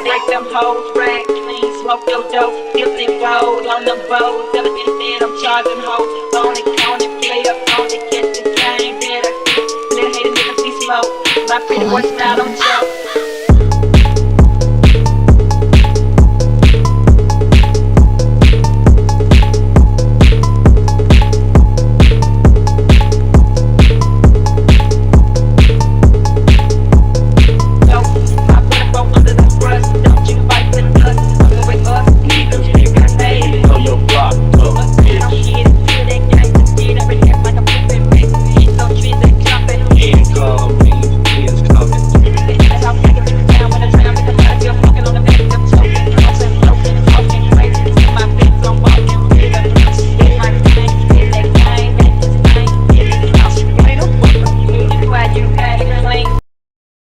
break them hoes, rag clean, smoke your dope, guilty gold on the boat, elegant that I'm charging hoes, on it, play up on it, catch the game, better, let hating niggas see smoke, my pretty boy smile on joke.